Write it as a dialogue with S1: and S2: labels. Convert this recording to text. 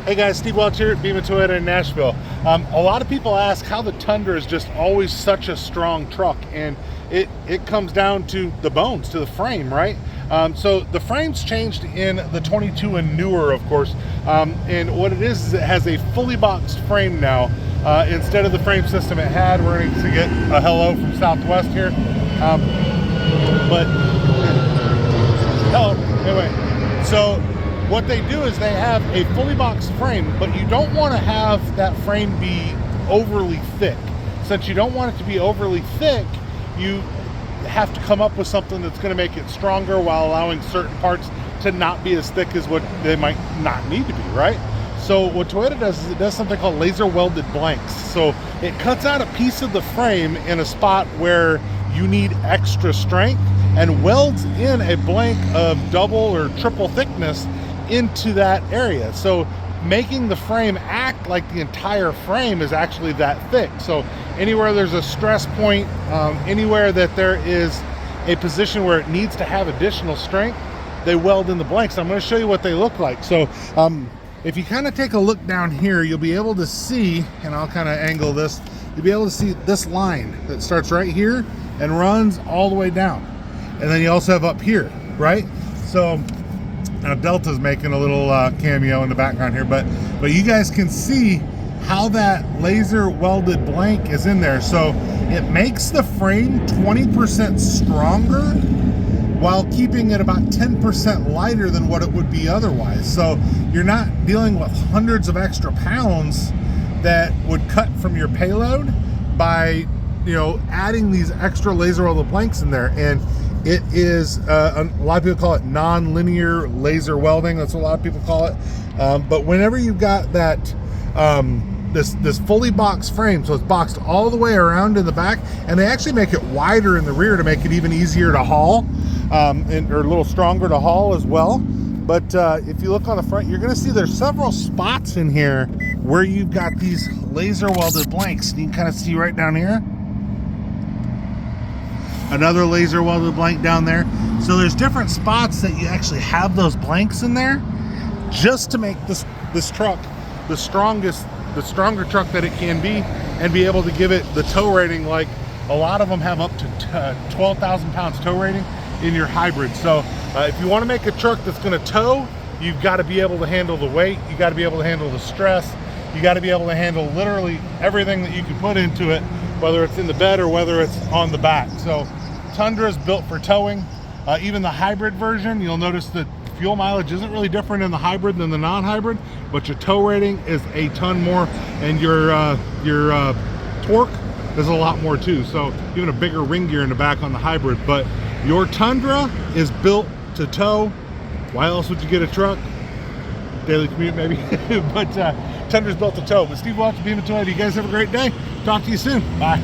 S1: Hey guys, Steve Welch here at Beaman Toyota in Nashville. A lot of people ask how the Tundra is just always such a strong truck, and it comes down to the bones, to the frame, right? So the frame's changed in the 22 and newer, of course, and what it is it has a fully boxed frame now. Instead of the frame system it had. We're going to get a hello from Southwest here. But hello, anyway, so what they do is they have a fully boxed frame, but you don't want to have that frame be overly thick. Since you don't want it to be overly thick, you have to come up with something that's going to make it stronger while allowing certain parts to not be as thick as what they might not need to be, right? So what Toyota does is it does something called laser welded blanks. So it cuts out a piece of the frame in a spot where you need extra strength and welds in a blank of double or triple thickness into that area, so making the frame act like the entire frame is actually that thick. So anywhere there's a stress point, anywhere that there is a position where it needs to have additional strength, they weld in the blanks. I'm going to show you what they look like. So if you kind of take a look down here, you'll be able to see, and I'll kind of angle this, you'll be able to see this line that starts right here and runs all the way down. And then you also have up here, right? So now Delta's making a little cameo in the background here, but you guys can see how that laser welded blank is in there. So it makes the frame 20% stronger while keeping it about 10% lighter than what it would be otherwise. So you're not dealing with hundreds of extra pounds that would cut from your payload by, you know, adding these extra laser welded blanks in there. And it is, a lot of people call it non-linear laser welding. That's what a lot of people call it. But whenever you've got that, this fully boxed frame, so it's boxed all the way around in the back, and they actually make it wider in the rear to make it even easier to haul, or a little stronger to haul as well. But if you look on the front, you're gonna see there's several spots in here where you've got these laser welded blanks. You can kind of see right down here. Another laser welded blank down there. So there's different spots that you actually have those blanks in there just to make this truck the stronger truck that it can be, and be able to give it the tow rating. Like a lot of them have up to 12,000 pounds tow rating in your hybrid. So if you want to make a truck that's going to tow, you've got to be able to handle the weight, you got to be able to handle the stress, you got to be able to handle literally everything that you can put into it, whether it's in the bed or whether it's on the back. So Tundra is built for towing. Even the hybrid version, you'll notice that fuel mileage isn't really different in the hybrid than the non-hybrid, but your tow rating is a ton more, and your torque is a lot more too. So even a bigger ring gear in the back on the hybrid. But your Tundra is built to tow. Why else would you get a truck? Daily commute maybe. But Tundra's built to tow. But Steve Welch, Beaman Toyota, you guys have a great day. Talk to you soon. Bye.